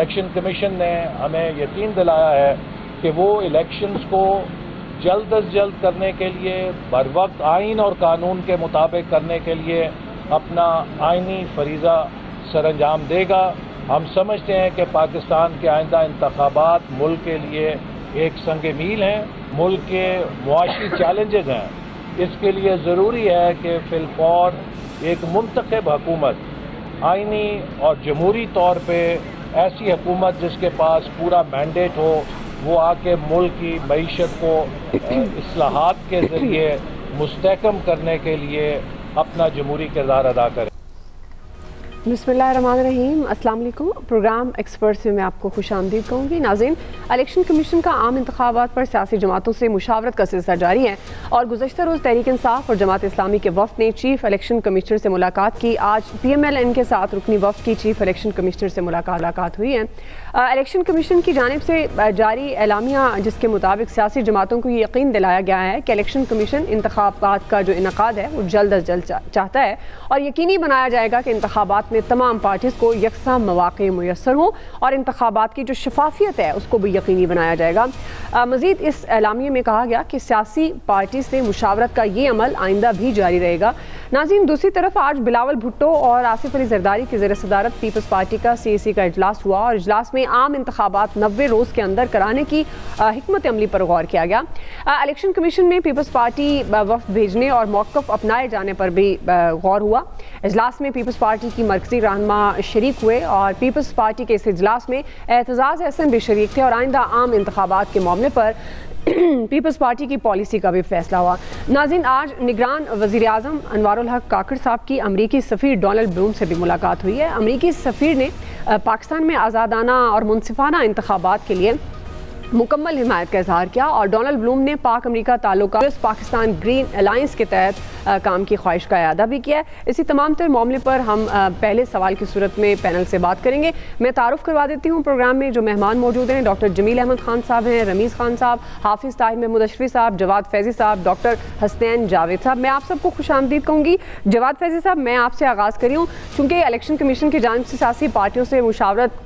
Election commission نے ہمیں یقین دلایا ہے کہ وہ الیکشنز کو جلد از جلد کرنے کے لیے بر وقت آئین اور قانون کے مطابق کرنے کے لیے اپنا آئینی فریضہ سر انجام دے گا۔ ہم سمجھتے ہیں کہ پاکستان کے آئندہ انتخابات ملک کے لیے ایک سنگ میل ہیں، ملک کے معاشی چیلنجز ہیں۔ اس کے لیے ضروری ہے کہ فی الفور ایک منتخب حکومت، آئینی اور جمہوری طور پہ ایسی حکومت جس کے پاس پورا مینڈیٹ ہو، وہ آ کے ملک کی معیشت کو اصلاحات کے ذریعے مستحکم کرنے کے لیے اپنا جمہوری کردار ادا کرے۔ بسم اللہ الرحمن الرحیم۔ السلام علیکم۔ پروگرام ایکسپرٹس میں آپ کو خوش آمدید کہوں گی۔ ناظرین، الیکشن کمیشن کا عام انتخابات پر سیاسی جماعتوں سے مشاورت کا سلسلہ جاری ہے اور گزشتہ روز تحریک انصاف اور جماعت اسلامی کے وفد نے چیف الیکشن کمشنر سے ملاقات کی۔ آج پی ایم ایل این کے ساتھ رکنی وفد کی چیف الیکشن کمشنر سے ملاقات ہوئی ہے۔ الیکشن کمیشن کی جانب سے جاری اعلامیہ جس کے مطابق سیاسی جماعتوں کو یہ یقین دلایا گیا ہے کہ الیکشن کمیشن انتخابات کا جو انعقاد ہے وہ جلد از جلد چاہتا ہے اور یقینی بنایا جائے گا کہ انتخابات میں تمام پارٹیز کو یکساں مواقع میسر ہوں اور انتخابات کی جو شفافیت ہے اس کو بھی یقینی بنایا جائے گا۔ مزید اس اعلامیے میں کہا گیا کہ سیاسی پارٹی سے مشاورت کا یہ عمل آئندہ بھی جاری رہے گا۔ ناظرین، دوسری طرف آج بلاول بھٹو اور آصف علی زرداری کی زیر صدارت پیپلز پارٹی کا CAC کا اجلاس ہوا اور اجلاس میں عام انتخابات 90 روز کے اندر کرانے کی حکمت عملی پر غور کیا گیا۔ الیکشن کمیشن میں پیپلز پارٹی وفد بھیجنے اور موقف اپنائے جانے پر بھی غور ہوا۔ اجلاس میں پیپلز پارٹی کی مرکزی رہنما شریک ہوئے اور پیپلز پارٹی کے اس اجلاس میں اعتزاز احسن بھی شریک تھے اور آئندہ عام انتخابات کے معاملے پر پیپلز پارٹی کی پالیسی کا بھی فیصلہ ہوا۔ ناظرین، آج نگران وزیر اعظم انوار الحق کاکڑ صاحب کی امریکی سفیر ڈونلڈ بلوم سے بھی ملاقات ہوئی ہے۔ امریکی سفیر نے پاکستان میں آزادانہ اور منصفانہ انتخابات کے لیے مکمل حمایت کا اظہار کیا اور ڈونلڈ بلوم نے پاک امریکہ تعلقات پاکستان گرین الائنس کے تحت کام کی خواہش کا اعادہ بھی کیا ہے۔ اسی تمام تر معاملے پر ہم پہلے سوال کی صورت میں پینل سے بات کریں گے۔ میں تعارف کروا دیتی ہوں پروگرام میں جو مہمان موجود ہیں۔ ڈاکٹر جمیل احمد خان صاحب ہیں، رمیز خان صاحب، حافظ طاہر محمود اشرفی صاحب، جواد فیضی صاحب، ڈاکٹر حسنین جاوید صاحب۔ میں آپ سب کو خوش آمدید کہوں گی۔ جواد فیضی صاحب، میں آپ سے آغاز کری ہوں چونکہ الیکشن کمیشن کی جانب سے سیاسی پارٹیوں سے مشاورت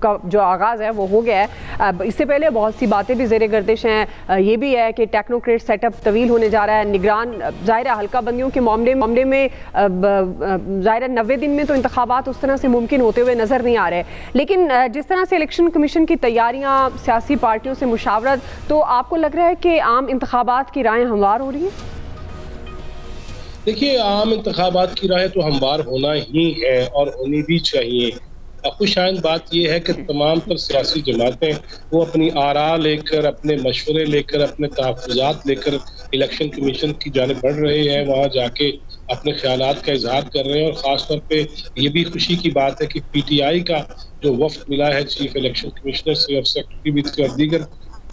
کا جو آغاز ہے وہ ہو گیا ہے۔ اس سے پہلے بہت سی باتیں بھی زیر گردش ہیں۔ یہ بھی ہے کہ ٹیکنوکریٹ سیٹ اپ طویل ہونے جا رہا ہے۔ نگران ظاہر حلقہ بندیوں کے معاملے میں ظاہر 90 دن میں تو انتخابات اس طرح سے ممکن ہوتے ہوئے نظر نہیں آ رہے، لیکن جس طرح سے الیکشن کمیشن کی تیاریاں، سیاسی پارٹیوں سے مشاورت، تو آپ کو لگ رہا ہے کہ عام انتخابات کی راہیں ہموار ہو رہی ہیں؟ دیکھیے، عام انتخابات کی راہیں تو ہموار ہونا ہی ہے اور ہونی بھی چاہیے۔ خوش آئند بات یہ ہے کہ تمام تر سیاسی جماعتیں وہ اپنی آراء لے کر، اپنے مشورے لے کر، اپنے تحفظات لے کر الیکشن کمیشن کی جانب بڑھ رہے ہیں، وہاں جا کے اپنے خیالات کا اظہار کر رہے ہیں۔ اور خاص طور پہ یہ بھی خوشی کی بات ہے کہ PTI کا جو وفد ملا ہے چیف الیکشن کمشنر سے اور سیکرٹری بھی تھے اور دیگر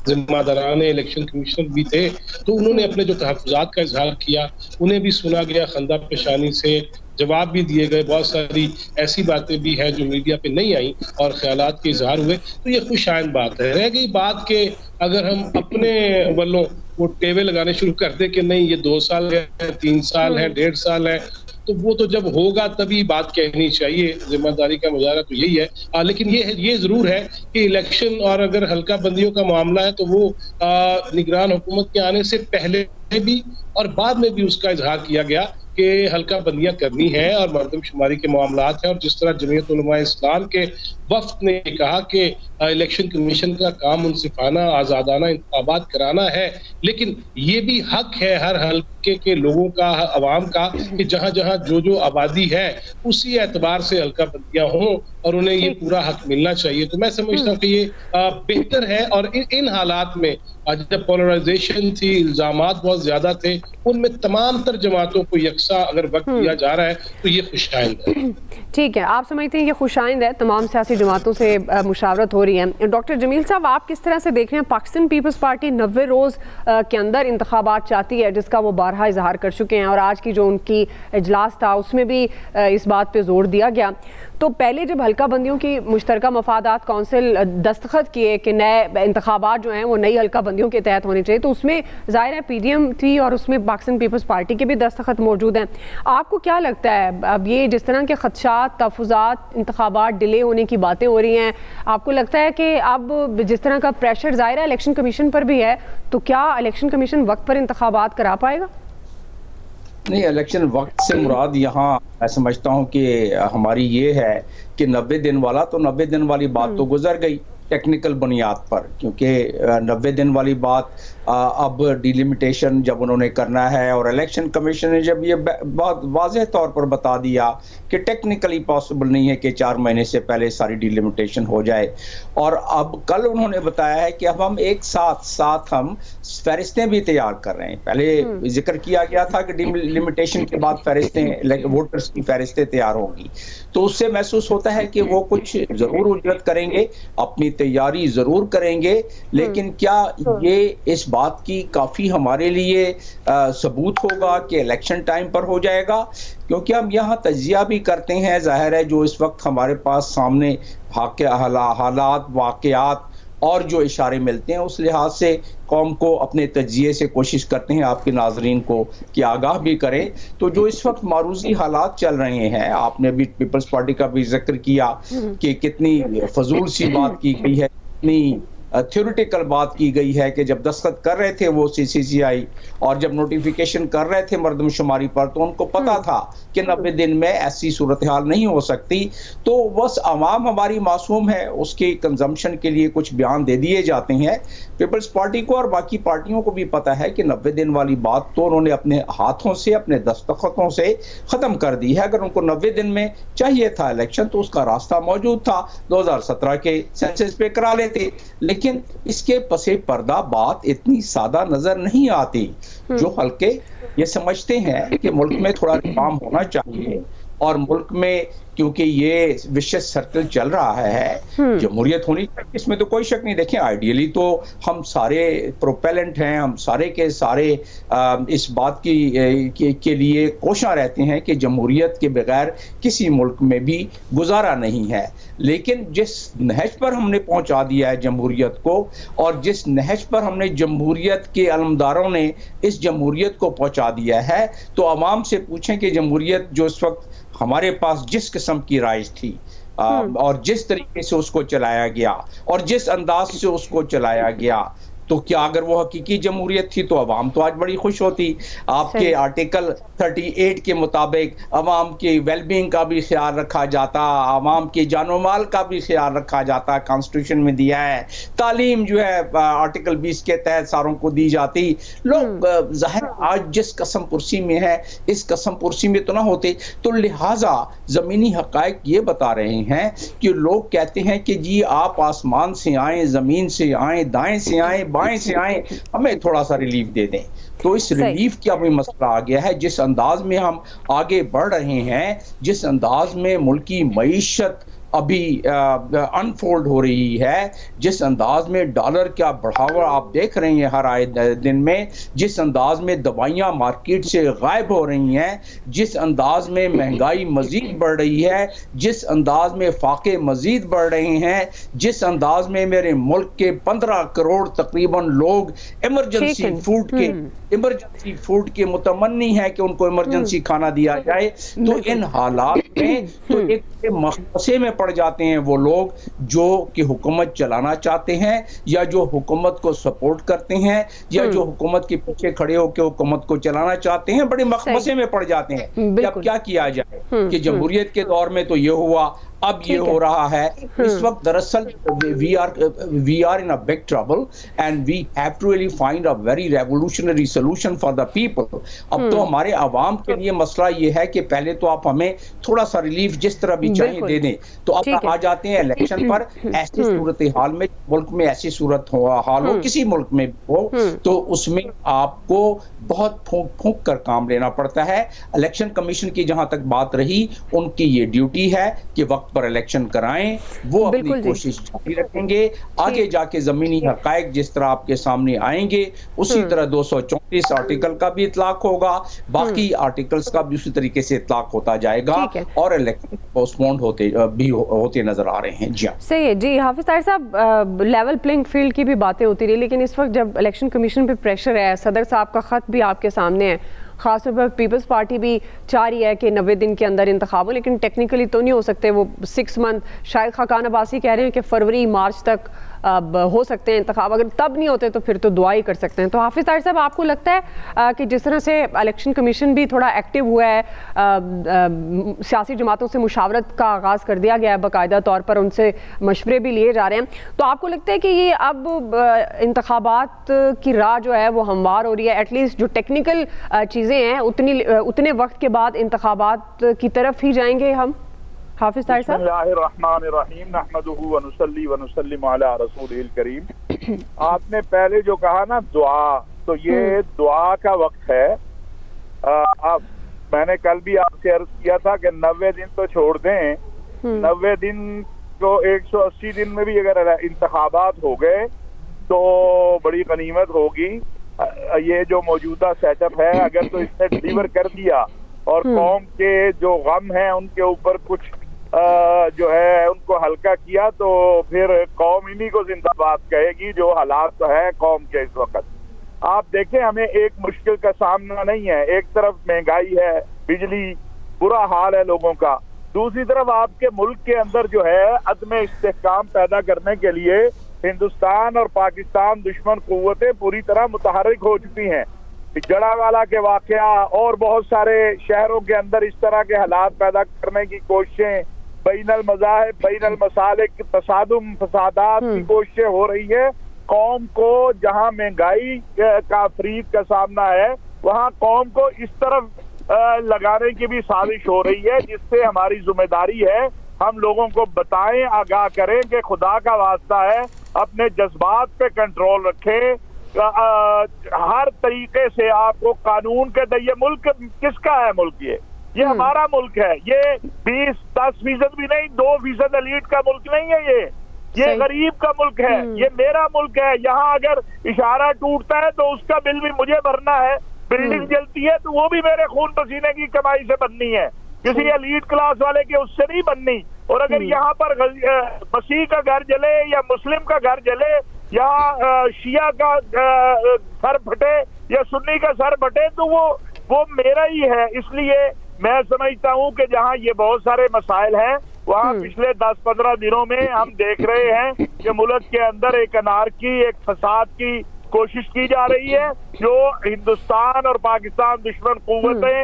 ذمہ داران الیکشن کمیشنر بھی تھے، تو انہوں نے اپنے جو تحفظات کا اظہار کیا انہیں بھی سنا گیا، خندہ پیشانی سے جواب بھی دیے گئے۔ بہت ساری ایسی باتیں بھی ہیں جو میڈیا پہ نہیں آئیں اور خیالات کے اظہار ہوئے، تو یہ خوش آئند بات ہے۔ رہ گئی بات کہ اگر ہم اپنے والوں وہ ٹیوے لگانے شروع کر دیں کہ نہیں یہ 2 سال ہے، 3 سال ہے، 1.5 سال ہے، تو وہ تو جب ہوگا تبھی بات کہنی چاہیے۔ ذمہ داری کا مظاہرہ تو یہی ہے، لیکن یہ ضرور ہے کہ الیکشن اور اگر حلقہ بندیوں کا معاملہ ہے تو وہ نگران حکومت کے آنے سے پہلے بھی اور بعد میں بھی اس کا اظہار کیا گیا کہ حلقہ بندیاں کرنی ہے اور مردم شماری کے معاملات ہیں۔ اور جس طرح جمعیت علماء اسلام کے وفد نے کہا کہ الیکشن کمیشن کا کام منصفانہ آزادانہ انتخابات کرانا ہے، لیکن یہ بھی حق ہے ہر حلقے کے لوگوں کا، عوام کا، کہ جہاں جہاں جو آبادی ہے اسی اعتبار سے حلقہ بندیاں ہوں اور انہیں یہ پورا حق ملنا چاہیے۔ تو میں سمجھتا ہوں کہ یہ بہتر ہے۔ اور ان حالات میں جب پولرائزیشن تھی، الزامات بہت زیادہ تھے، ان میں تمام تر جماعتوں کو یکساں اگر وقت دیا جا رہا ہے تو یہ خوش آئند ہے۔ ٹھیک ہے، آپ سمجھتے ہیں یہ خوش آئند ہے، تمام سیاسی جماعتوں سے مشاورت ہو رہی ہے۔ ڈاکٹر جمیل صاحب، آپ کس طرح سے دیکھ رہے ہیں؟ پاکستان پیپلز پارٹی 90 روز کے اندر انتخابات چاہتی ہے، جس کا وہ بارہا اظہار کر چکے ہیں اور آج کی جو ان کی اجلاس تھا اس میں بھی اس بات پہ زور دیا گیا۔ تو پہلے جب حلقہ بندیوں کی مشترکہ مفادات کونسل دستخط کیے کہ نئے انتخابات جو ہیں وہ نئی حلقہ بندیوں کے تحت ہونے چاہیے، تو اس میں ظاہر ہے پی ڈی ایم تھی اور اس میں پاکستان پیپلز پارٹی کے بھی دستخط موجود ہیں. آپ کو کیا لگتا ہے اب یہ جس طرح کے خدشات، تحفظات، انتخابات ڈیلے ہونے کی باتیں ہو رہی ہیں، آپ کو لگتا ہے کہ اب جس طرح کا پریشر ظاہر ہے الیکشن کمیشن پر بھی ہے، تو کیا الیکشن کمیشن وقت پر انتخابات کرا پائے گا؟ نہیں، الیکشن وقت سے مراد یہاں میں سمجھتا ہوں کہ ہماری یہ ہے کہ 90 دن والا تو 90 دن والی بات تو گزر گئی ٹیکنیکل بنیاد پر، کیونکہ 90 دن والی بات اب ڈیلیمیٹیشن جب انہوں نے کرنا ہے، اور الیکشن کمیشن نے جب یہ بہت واضح طور پر بتا دیا کہ ٹیکنیکلی پاسبل نہیں ہے کہ 4 مہینے سے پہلے ساری ڈیلیمیٹیشن ہو جائے، اور اب کل انہوں نے بتایا ہے کہ اب ہم ایک ساتھ ہم فہرستیں بھی تیار کر رہے ہیں. پہلے ذکر کیا گیا تھا کہ ڈیلیمیٹیشن کے بعد فہرستیں ووٹرز کی فہرستیں تیار ہوں گی، تو اس سے محسوس ہوتا ہے کہ وہ کچھ ضرور اجرت کریں گے، اپنی تیاری ضرور کریں گے، لیکن کیا یہ اس بات کی کافی ہمارے لیے ثبوت ہوگا کہ الیکشن ٹائم پر ہو جائے گا؟ کیونکہ ہم یہاں تجزیہ بھی کرتے ہیں، ظاہر ہے جو اس وقت ہمارے پاس سامنے حالات، واقعات اور جو اشارے ملتے ہیں اس لحاظ سے قوم کو اپنے تجزیے سے کوشش کرتے ہیں آپ کے ناظرین کو کہ آگاہ بھی کریں. تو جو اس وقت معروضی حالات چل رہے ہیں، آپ نے بھی پیپلز پارٹی کا بھی ذکر کیا کہ کتنی فضول سی بات کی گئی ہے، کتنی تھیوریٹیکل بات کی گئی ہے کہ جب دستخط کر رہے تھے وہ CCCI اور جب نوٹیفیکیشن کر رہے تھے مردم شماری پر تو ان کو پتا تھا کہ 90 دن میں ایسی صورتحال نہیں ہو سکتی. تو بس عوام ہماری معصوم ہے، اس کی کنزمپشن کے لیے کچھ بیان دے دیے جاتے ہیں. پیپلز پارٹی کو اور باقی پارٹیوں کو بھی پتا ہے کہ 90 دن والی بات تو انہوں نے اپنے ہاتھوں سے، اپنے دستخطوں سے ختم کر دی ہے. اگر ان کو 90 دن میں چاہیے تھا الیکشن تو اس کا راستہ موجود تھا، 2017 کے سینسس پہ کرا لیتے. لیکن اس کے پس پردہ بات اتنی سادہ نظر نہیں آتی. جو حلقے یہ سمجھتے ہیں کہ ملک میں تھوڑا ریفارم ہونا چاہیے، اور ملک میں کیونکہ یہ وشیس سرکل چل رہا ہے، جمہوریت ہونی چاہیے، اس میں تو کوئی شک نہیں. دیکھیں آئیڈیلی تو ہم سارے پروپیلنٹ ہیں، ہم سارے کے سارے اس بات کے لیے کوشاں رہتے ہیں کہ جمہوریت کے بغیر کسی ملک میں بھی گزارا نہیں ہے. لیکن جس نہج پر ہم نے پہنچا دیا ہے جمہوریت کو، اور جس نہج پر ہم نے جمہوریت کے علمداروں نے اس جمہوریت کو پہنچا دیا ہے، تو عوام سے پوچھیں کہ جمہوریت جو اس وقت ہمارے پاس جس قسم کی رائج تھی اور جس طریقے سے اس کو چلایا گیا اور جس انداز سے اس کو چلایا گیا، تو کیا اگر وہ حقیقی جمہوریت تھی تو عوام تو آج بڑی خوش ہوتی. آپ کے آرٹیکل 38 کے مطابق عوام کی ویل بینگ کا بھی خیال رکھا جاتا، عوام کی جان و مال کا بھی خیال رکھا جاتا، کانسٹیٹیوشن میں دیا ہے. تعلیم جو ہے آرٹیکل 20 کے تحت ساروں کو دی جاتی. لوگ ظاہر آج جس قسم پرسی میں ہے اس قسم پرسی میں تو نہ ہوتے. تو لہٰذا زمینی حقائق یہ بتا رہے ہیں کہ لوگ کہتے ہیں کہ جی آپ آسمان سے آئیں، زمین سے آئیں، دائیں سے آئیں، بائیں سے آئیں، ہمیں تھوڑا سا ریلیف دے دیں. تو اس ریلیف کا بھی مسئلہ آ گیا ہے. جس انداز میں ہم آگے بڑھ رہے ہیں، جس انداز میں ملکی معیشت ابھی انفولڈ ہو رہی ہے، جس انداز میں ڈالر کا بڑھاوا آپ دیکھ رہے ہیں ہر آئے دن میں، جس انداز میں دوائیاں مارکیٹ سے غائب ہو رہی ہیں، جس انداز میں مہنگائی مزید بڑھ رہی ہے، جس انداز میں فاقے مزید بڑھ رہے ہیں، جس انداز میں میرے ملک کے 15 کروڑ تقریباً لوگ ایمرجنسی فوڈ کے متمنی ہیں کہ ان کو ایمرجنسی کھانا دیا جائے. تو ان حالات میں تو ایک مخمصے میں پڑ جاتے ہیں وہ لوگ جو کہ حکومت چلانا چاہتے ہیں، یا جو حکومت کو سپورٹ کرتے ہیں، یا جو حکومت کے پیچھے کھڑے ہو کے حکومت کو چلانا چاہتے ہیں. بڑے مخمصے میں پڑ جاتے ہیں کہ اب کیا کیا جائے. کہ جمہوریت کے دور میں تو یہ ہوا، اب یہ ہو رہا ہے. اس وقت دراصل we are in a big trouble and we have to really find a very revolutionary solution for the people. اب تو ہمارے عوام کے لیے مسئلہ یہ ہے کہ پہلے تو آپ ہمیں تھوڑا سا ریلیف جس طرح بھی چاہیے دے دیں. تو اب آ جاتے ہیں الیکشن پر. ایسی صورتحال میں ملک میں ایسی صورتحال ہو، کسی ملک میں ہو، تو اس میں آپ کو بہت پھونک پھونک کر کام لینا پڑتا ہے. الیکشن کمیشن کی جہاں تک بات رہی. ان کی یہ ڈیوٹی ہے کہ وقت پر الیکشن کرائیں. وہ اپنی کوشش جاری رکھیں گے. آگے جا کے زمینی حقائق جس طرح آپ کے سامنے آئیں گے اسی طرح 234 آرٹیکل کا بھی اطلاق ہوگا, باقی آرٹیکلز کا بھی اسی طریقے سے اطلاق ہوتا جائے گا, اور الیکشن پوسٹ پونڈ ہوتے نظر آ رہے ہیں. جی صحیح ہے. جی حافظ طاہر صاحب, لیول پلینگ فیلڈ کی بھی باتیں ہوتی رہی, لیکن اس وقت جب الیکشن کمیشن پہ پریشر ہے, صدر صاحب کا خط بھی آپ کے سامنے ہے, خاص طور پر پیپلز پارٹی بھی چاہ رہی ہے کہ 90 دن کے اندر انتخاب ہو, لیکن ٹیکنیکلی تو نہیں ہو سکتے, وہ 6 منتھ, شاید خاقان عباسی کہہ رہے ہیں کہ فروری مارچ تک ہو سکتے ہیں انتخاب, اگر تب نہیں ہوتے تو پھر تو دعا ہی کر سکتے ہیں. تو حافظ طاہر صاحب, آپ کو لگتا ہے کہ جس طرح سے الیکشن کمیشن بھی تھوڑا ایکٹیو ہوا ہے, سیاسی جماعتوں سے مشاورت کا آغاز کر دیا گیا ہے, باقاعدہ طور پر ان سے مشورے بھی لیے جا رہے ہیں, تو آپ کو لگتا ہے کہ یہ اب انتخابات کی راہ جو ہے وہ ہموار ہو رہی ہے, ایٹ لیسٹ جو ٹیکنیکل چیزیں ہیں اتنے وقت کے بعد انتخابات کی طرف ہی جائیں گے ہم؟ حافظ طاہر صاحب. بسم اللہ الرحمن الرحیم, نحمدہ ونصلی ونسلم علی رسولہ الکریم. آپ نے پہلے جو کہا نا دعا, تو یہ دعا کا وقت ہے. میں نے کل بھی آپ سے عرض کیا تھا کہ 90 دن تو چھوڑ دیں, 90 دن کو 180 دن میں بھی اگر انتخابات ہو گئے تو بڑی غنیمت ہوگی. یہ جو موجودہ سیٹ اپ ہے اگر تو اس نے ڈیلیور کر دیا اور قوم کے جو غم ہیں ان کے اوپر کچھ جو ہے ان کو ہلکا کیا, تو پھر قوم انہی کو زندہ باد کہے گی جو حالات ہے قوم کے اس وقت. آپ دیکھیں, ہمیں ایک مشکل کا سامنا نہیں ہے. ایک طرف مہنگائی ہے, بجلی, برا حال ہے لوگوں کا, دوسری طرف آپ کے ملک کے اندر جو ہے عدم استحکام پیدا کرنے کے لیے ہندوستان اور پاکستان دشمن قوتیں پوری طرح متحرک ہو چکی ہیں. جڑا والا کے واقعہ اور بہت سارے شہروں کے اندر اس طرح کے حالات پیدا کرنے کی کوششیں, بین المذاہب, بین المسالک تصادم, فسادات کی کوششیں ہو رہی ہے. قوم کو جہاں مہنگائی کا فریب کا سامنا ہے وہاں قوم کو اس طرف لگانے کی بھی سازش ہو رہی ہے, جس سے ہماری ذمہ داری ہے ہم لوگوں کو بتائیں, آگاہ کریں کہ خدا کا واسطہ ہے اپنے جذبات پہ کنٹرول رکھیں. ہر طریقے سے آپ کو قانون کے یہ ملک کس کا ہے؟ ملک یہ ہمارا ملک ہے. یہ 10% بھی نہیں, 2% ایلیٹ کا ملک نہیں ہے. یہ غریب کا ملک ہے, یہ میرا ملک ہے. یہاں اگر اشارہ ٹوٹتا ہے تو اس کا بل بھی مجھے بھرنا ہے. بلڈنگ جلتی ہے تو وہ بھی میرے خون پسینے کی کمائی سے بننی ہے, کسی ایلیٹ کلاس والے کے اس سے نہیں بننی. اور اگر یہاں پر مسیح کا گھر جلے یا مسلم کا گھر جلے, یہاں شیعہ کا سر پھٹے یا سنی کا سر پھٹے, تو وہ میرا ہی ہے. اس لیے میں سمجھتا ہوں کہ جہاں یہ بہت سارے مسائل ہیں وہاں پچھلے 10-15 دنوں میں ہم دیکھ رہے ہیں کہ ملک کے اندر ایک انارکی, ایک فساد کی کوشش کی جا رہی ہے, جو ہندوستان اور پاکستان دشمن قوتیں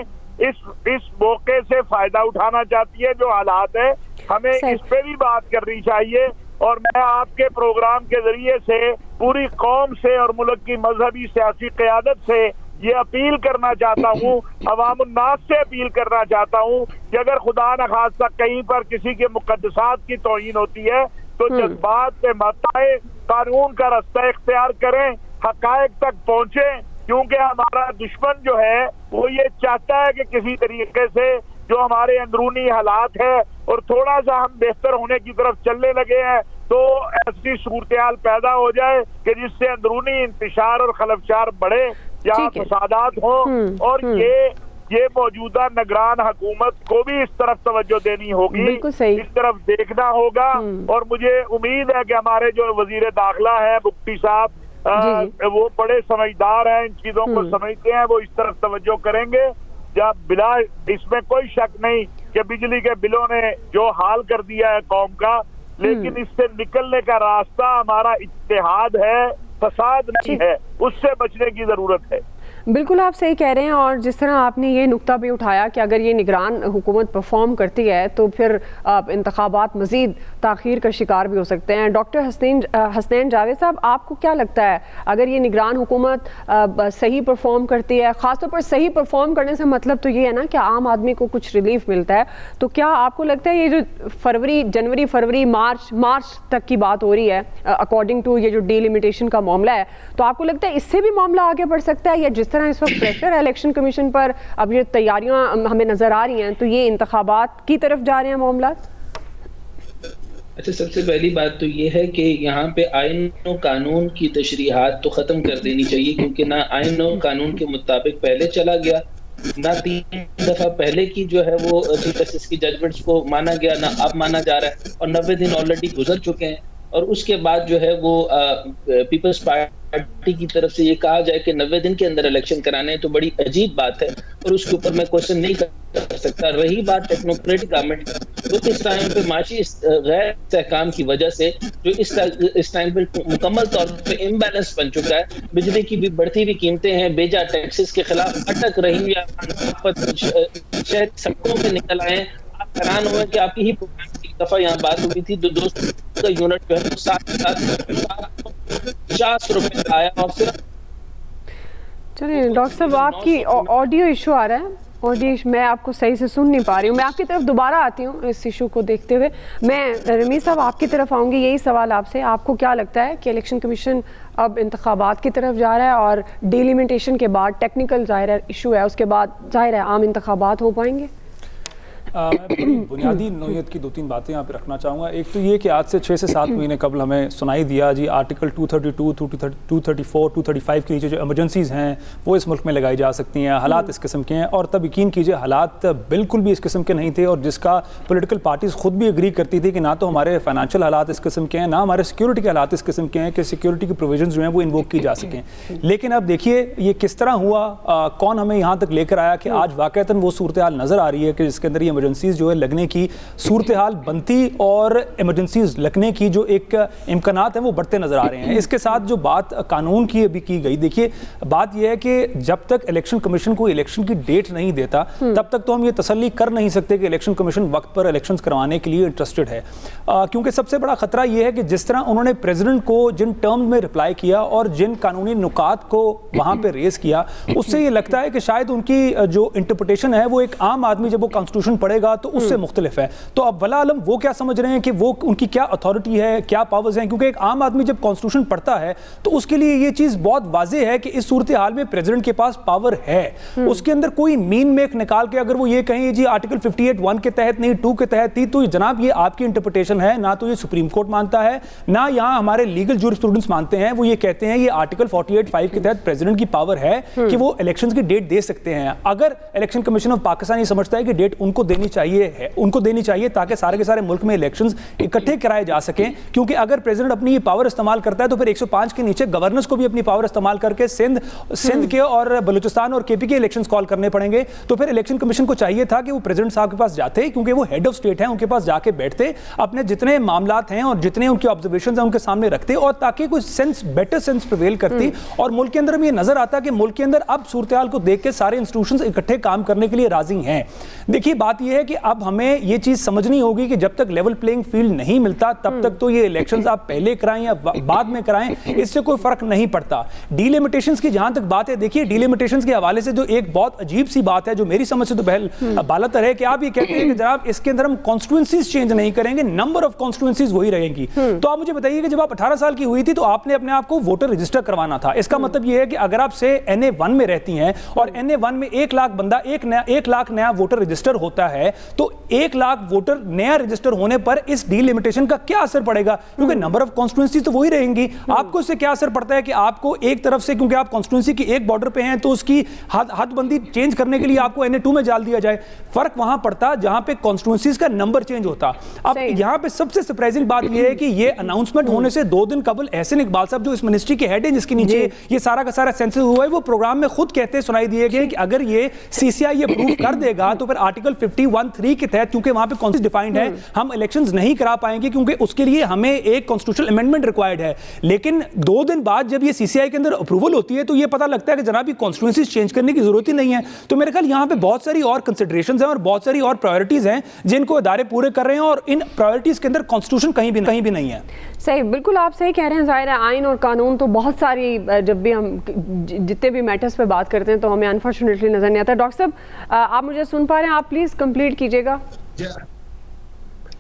اس موقع سے فائدہ اٹھانا چاہتی ہے. جو حالات ہے ہمیں اس پہ بھی بات کرنی چاہیے. اور میں آپ کے پروگرام کے ذریعے سے پوری قوم سے اور ملک کی مذہبی سیاسی قیادت سے یہ اپیل کرنا چاہتا ہوں, عوام الناس سے اپیل کرنا چاہتا ہوں کہ اگر خدا نخواستہ کہیں پر کسی کے مقدسات کی توہین ہوتی ہے تو جذبات پہ مت آئے, قانون کا رستہ اختیار کریں, حقائق تک پہنچیں. کیونکہ ہمارا دشمن جو ہے وہ یہ چاہتا ہے کہ کسی طریقے سے جو ہمارے اندرونی حالات ہے اور تھوڑا سا ہم بہتر ہونے کی طرف چلنے لگے ہیں تو ایسی صورتحال پیدا ہو جائے کہ جس سے اندرونی انتشار اور خلفشار بڑھے, یہاں فسادات ہوں. اور یہ موجودہ نگران حکومت کو بھی اس طرف توجہ دینی ہوگی, اس طرف دیکھنا ہوگا. اور مجھے امید ہے کہ ہمارے جو وزیر داخلہ ہیں مفتی صاحب, وہ بڑے سمجھدار ہیں, ان چیزوں کو سمجھتے ہیں, وہ اس طرف توجہ کریں گے. جب بلا اس میں کوئی شک نہیں کہ بجلی کے بلوں نے جو حال کر دیا ہے قوم کا, لیکن اس سے نکلنے کا راستہ ہمارا اتحاد ہے, فساد نہیں ہے. اس سے بچنے کی ضرورت ہے. بالکل آپ صحیح کہہ رہے ہیں. اور جس طرح آپ نے یہ نقطہ بھی اٹھایا کہ اگر یہ نگران حکومت پرفارم کرتی ہے تو پھر انتخابات مزید تاخیر کا شکار بھی ہو سکتے ہیں. ڈاکٹر حسنین جاوید صاحب, آپ کو کیا لگتا ہے اگر یہ نگران حکومت صحیح پرفارم کرتی ہے, خاص طور پر صحیح پرفارم کرنے سے مطلب تو یہ ہے نا کہ عام آدمی کو کچھ ریلیف ملتا ہے, تو کیا آپ کو لگتا ہے یہ جو جنوری مارچ تک کی بات ہو رہی ہے اکارڈنگ ٹو یہ جو ڈی لمیٹیشن کا معاملہ ہے, تو آپ کو لگتا ہے اس سے بھی معاملہ آگے بڑھ سکتا ہے, یا جس طرح طرح اس وقت پریشر ہے الیکشن کمیشن پر, اب یہ تیاریاں ہمیں نظر آ رہی ہیں, تو یہ انتخابات کی طرف جا رہے ہیں معاملات؟ اچھا, سب سے پہلی بات تو یہ ہے کہ یہاں پہ آئین و قانون کی تشریحات تو ختم کر دینی چاہیے, کیونکہ نہ آئین و قانون کے مطابق پہلے چلا گیا, نہ 3 دفعہ پہلے کی جو ہے وہ چیف جسٹس کی ججمنٹس کو مانا گیا, نہ اب مانا جا رہا ہے, اور 90 دن آلریڈی گزر چکے ہیں. اور اس کے بعد جو ہے وہ پیپلز پارٹی کی طرف سے یہ کہا جائے کہ 90 دن کے اندر الیکشن کرانے تو بڑی عجیب بات ہے, اور اس کے اوپر میں کوشچن نہیں کر سکتا. رہی بات ٹیکنوکریٹ گورنمنٹ, تو اس ٹائم پہ معاشی غیر استحکام کی وجہ سے جو اس ٹائم پہ مکمل طور پہ امبیلنس بن چکا ہے, بجلی کی بھی بڑھتی ہوئی قیمتیں ہیں, بیجا ٹیکسز کے خلاف اٹک رہی ہیں, شہر سڑکوں پہ نکل آئے ہیں. آپ حیران ہوئے کہ آپ کی ہی ایک دفعہ یہاں بات ہوئی تھی, 200 کا یونٹ جو ہے 750 روپے کا آیا. اور پھر چلیے ڈاکٹر صاحب, آپ کی آڈیو ایشو آ رہا ہے, آڈیو میں آپ کو صحیح سے سن نہیں پا رہی ہوں. میں آپ کی طرف دوبارہ آتی ہوں اس ایشو کو دیکھتے ہوئے. میں رمیز صاحب آپ کی طرف آؤں گی, یہی سوال آپ سے, آپ کو کیا لگتا ہے کہ الیکشن کمیشن اب انتخابات کی طرف جا رہا ہے, اور ڈیلیمیٹیشن کے بعد ٹیکنیکل ظاہر ایشو ہے, اس کے بعد ظاہر ہے عام انتخابات ہو پائیں گے؟ میں بنیادی نوعیت کی 2-3 باتیں یہاں پہ رکھنا چاہوں گا. ایک تو یہ کہ آج سے 6 سے 7 مہینے قبل ہمیں سنائی دیا جی آرٹیکل 232, 234, 235 کے نیچے جو ایمرجنسیز ہیں وہ اس ملک میں لگائی جا سکتی ہیں, حالات اس قسم کے ہیں. اور تب یقین کیجئے حالات بالکل بھی اس قسم کے نہیں تھے, اور جس کا پولیٹیکل پارٹیز خود بھی اگری کرتی تھی کہ نہ تو ہمارے فائنینشیل حالات اس قسم کے ہیں, نہ ہمارے سیکیورٹی کے حالات اس قسم کے ہیں کہ سیکیورٹی کی پروویژنز جو ہیں وہ انووک کی جا سکیں. لیکن اب دیکھیے یہ کس طرح ہوا, کون ہمیں یہاں تک لے کر آیا کہ آج واقعتاً وہ صورتحال نظر آ رہی ہے کہ جس کے اندر یہ ایمرجنسیز جو ہے لگنے کی صورتحال بنتی اور ایمرجنسیز لگنے کی جو ایک امکانات ہیں وہ بڑھتے نظر آ رہے ہیں. اس کے ساتھ جو بات قانون کی ابھی کی گئی, دیکھیے بات یہ ہے کہ جب تک الیکشن کمیشن کو الیکشن کی ڈیٹ نہیں دیتا تب تک تو ہم یہ تسلی کر نہیں سکتے کہ الیکشن کمیشن وقت پر الیکشنز کروانے کے لیے انٹرسٹڈ ہے, کیونکہ سب سے بڑا خطرہ یہ ہے کہ جس طرح انہوں نے پریزیڈنٹ کو جن ٹرمز میں رپلائی کیا اور جن قانونی نکات کو وہاں پہ ریز کیا, اس سے یہ لگتا ہے کہ شاید ان کی جو انٹرپریٹیشن ہے وہ ایک عام آدمی جب وہ کانسٹیٹیوشن پڑھے گا تو اس سے مختلف ہے. تو اب ولا عالم وہ کیا سمجھ رہے ہیں کہ وہ ان کی کیا اتھارٹی ہے, کیا پاورز ہیں, کیونکہ ایک عام آدمی جب کانسٹیٹیوشن پڑھتا ہے تو اس کے لیے یہ چیز بہت واضح ہے کہ اس صورتحال میں پریزیڈنٹ کے پاس پاور ہے. اس کے اندر کوئی مین میک نکال کے اگر وہ یہ کہیں جی آرٹیکل 58(1) کے تحت نہیں 2 کے تحت تھی, تو جناب یہ آپ کی انٹرپریٹیشن ہے, نہ تو یہ سپریم کورٹ مانتا ہے, نہ یہاں ہمارے لیگل جورسپروڈنس مانتے ہیں. وہ یہ کہتے ہیں یہ آرٹیکل 48(5) کے تحت پریزیڈنٹ کی پاور ہے کہ وہ الیکشنز کی ڈیٹ دے سکتے ہیں. اگر الیکشن کمیشن آف پاکستان یہ سمجھتا ہے کہ ڈیٹ ان کو دینی چاہیے تاکہ سارے کے سارے ملک میں الیکشنز اکٹھے کرائے جا سکیں, کیونکہ اگر پریزیڈنٹ اپنی یہ پاور استعمال کرتا ہے تو پھر 105 کے نیچے گورنرز کو بھی اپنی پاور استعمال کر کے سندھ کے اور بلوچستان اور KP کے الیکشنز کال کرنے پڑیں گے. تو پھر الیکشن کمیشن کو چاہیے تھا کہ وہ پریزیڈنٹ صاحب کے پاس جاتے, کیونکہ وہ ہیڈ آف اسٹیٹ ہیں, ان کے پاس جا کے بیٹھتے, اپنے جتنے معاملات ہیں اور جتنے ان کی آبزرویشنز ہیں ان کے سامنے رکھتے, اور تاکہ کوئی بیٹر سینس پریویل کرتی. اور ملک کے اندر بھی یہ نظر آتا کہ ملک کے اندر اب صورتحال کو دیکھ کے سارے انسٹیٹیوشنز اکٹھے کام کرنے کے لیے راضی ہیں. دیکھیے بات یہ ہے کہ اب ہمیں یہ چیز سمجھنی ہوگی کہ جب تک لیول پلینگ فیلڈ نہیں ملتا تب تک تو یہ الیکشنز آپ پہلے کرائیں یا بعد میں کرائیں اس سے کوئی فرق نہیں پڑتا. ڈیلیمیٹیشنز کی جہاں تک بات ہے, دیکھیے ڈیلیمیٹیشنز کے حوالے سے جو ایک بہت عجیب سی بات ہے جو میری سمجھ سے تو بالاتر ہے کہ آپ یہ کہتے ہیں کہ جناب اس کے اندر ہم کانسٹیٹوئنسیز چینج نہیں کریں گے, نمبر آف کانسٹیٹوئنسیز وہی رہیں گی. تو آپ مجھے بتائیے کہ جب آپ 18 سال کی ہوئی تھی تو آپ نے اپنے آپ کو ووٹر رجسٹر کروانا تھا. اس کا مطلب یہ ہے کہ اگر آپ سے NA1 میں رہتی ہیں اور NA1 میں 1 لاکھ بندہ 1 لاکھ نیا ووٹر رجسٹر ہوتا ہے, تو 1 لاکھ ووٹر نیا رجسٹر ہونے پر اس ڈیلیمیٹیشن کا کیا اثر پڑے گا, کیونکہ نمبر آف کانسٹیٹوئنسی تو وہی رہیں گی. آپ کو اس سے کیا اثر پڑتا ہے کہ آپ کو ایک طرف سے, کیونکہ آپ کانسٹیٹوئنسی کی ایک بارڈر پہ ہیں, تو اس کی حد بندی چینج کرنے کے لیے آپ کو NA2 میں ڈال دیا جائے. فرق وہاں پڑتا جہاں پہ کانسٹیٹوئنسیز کا نمبر چینج ہوتا. اب یہاں پہ سب سے سرپرائزنگ بات یہ ہے کہ یہ اناؤنسمنٹ ہونے سے 2 دن قبل احسن اقبال صاحب جو اس منسٹری کے ہیڈ ہیں جس کے نیچے یہ سارا کا سارا سینسس ہوا ہے, وہ پروگرام میں خود کہتے سنائی دیے گئے کہ اگر یہ CCI یہ پروف کر دے گا تو پھر آرٹیکل 51(3) کے تحت, کیونکہ وہاں پہ کانسٹیٹیوشن ڈیفائنڈ ہے, ہم الیکشنز نہیں کرا پائیں گے کیونکہ اس کے لیے ہمیں ایک کانسٹیٹیوشنل امینڈمنٹ ریکوائرڈ ہے. لیکن 2 دن بعد جب یہ CCI کے اندر اپروول ہوتی ہے تو یہ پتہ لگتا ہے کہ جناب یہ کانسٹیٹوئنسیز چینج کرنے کی ضرورت ہی نہیں ہے. تو میرے خیال یہاں پہ بہت ساری اور کنسیڈریشنز ہیں اور بہت ساری اور پرائیورٹیز ہیں جن کو ادارے پورے کر رہے ہیں, اور ان پرائیورٹیز کے اندر کانسٹیٹیوشن کہیں بھی نہیں ہے. صحیح, بالکل آپ صحیح کہہ رہے ہیں. ظاہر ہے آئین اور قانون تو بہت ساری, جب بھی ہم جتنے بھی میٹرز پہ بات کرتے ہیں تو ہمیں انفارچونیٹلی نظر نہیں آتا. ڈاکٹر صاحب آپ مجھے سن پا رہے ہیں, آپ پلیز کمپلیٹ کیجیے گا.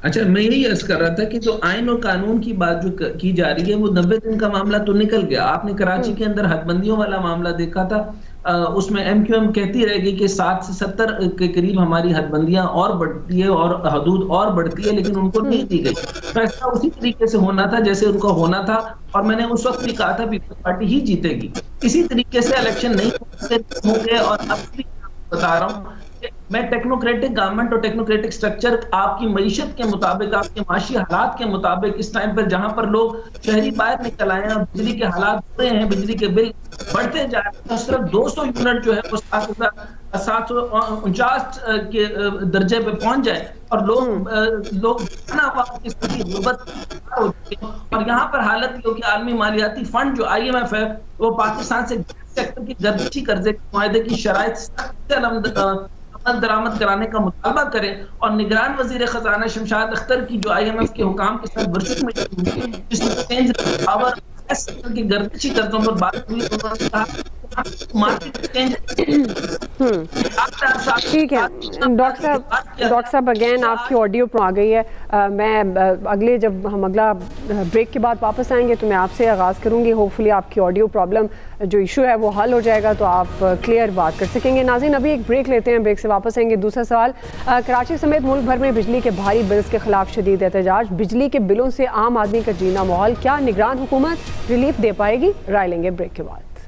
اچھا, میں یہی عرض کر رہا تھا کہ جو آئین اور قانون کی بات جو کی جا رہی ہے وہ 90 دن کا معاملہ تو نکل گیا. آپ نے کراچی کے اندر حد بندیوں والا معاملہ دیکھا تھا, اس میں ایم کیو ایم کہتی رہے گی کہ 60 سے 70 کے قریب ہماری حد بندیاں اور بڑھتی ہے اور حدود اور بڑھتی ہے، لیکن ان کو نہیں دی گئی. فیصلہ اسی طریقے سے ہونا تھا جیسے ان کا ہونا تھا، اور میں نے اس وقت بھی کہا تھا پیپلز پارٹی ہی جیتے گی. اسی طریقے سے الیکشن نہیں ہوں گے. اور اب بھی بتا رہا ہوں کہ میں ٹیکنوکریٹک گورنمنٹ اور ٹیکنوکریٹک سٹرکچر آپ کی معیشت کے مطابق، آپ کے معاشی حالات کے مطابق، اس ٹائم پر جہاں پر لوگ شہری باہر نکل آئے ہیں، بجلی کے حالات بڑے ہیں، بجلی کے بل بڑھتے جا رہے ہیں، صرف 200 یونٹ جو ہے وہ 749 کے درجے پہ پہنچ جائے اور لوگ غربت. اور یہاں پر حالت یہ ہو کہ عالمی مالیاتی فنڈ جو آئی ایم ایف ہے وہ پاکستان سے سیکٹر کی گردشی قرضے کے معاہدے کی شرائط سخت عمل درآمد کرانے کا مطالبہ کرے. اور نگران وزیر خزانہ شمشاد اختر کی جو آئی ایم ایف کے حکام کے ساتھ ورچوئل میٹنگ ہوئی جس میں چینج پاور کی گردشی قرضوں پر بات ہوئی، انہوں نے کہا ٹھیک ہے. ڈاکٹر صاحب اگین آپ کی آڈیو آ گئی ہے. میں اگلے جب ہم اگلا بریک کے بعد واپس آئیں گے تو میں آپ سے آغاز کروں گی. ہوپ فلی آپ کی آڈیو پرابلم جو ایشو ہے وہ حل ہو جائے گا تو آپ کلیئر بات کر سکیں گے. ناظرین ابھی ایک بریک لیتے ہیں، بریک سے واپس آئیں گے. دوسرا سوال، کراچی سمیت ملک بھر میں بجلی کے بھاری بلز کے خلاف شدید احتجاج. بجلی کے بلوں سے عام آدمی کا جینا محال، کیا نگران حکومت ریلیف دے پائے گی؟ رائے لیں گے بریک کے بعد.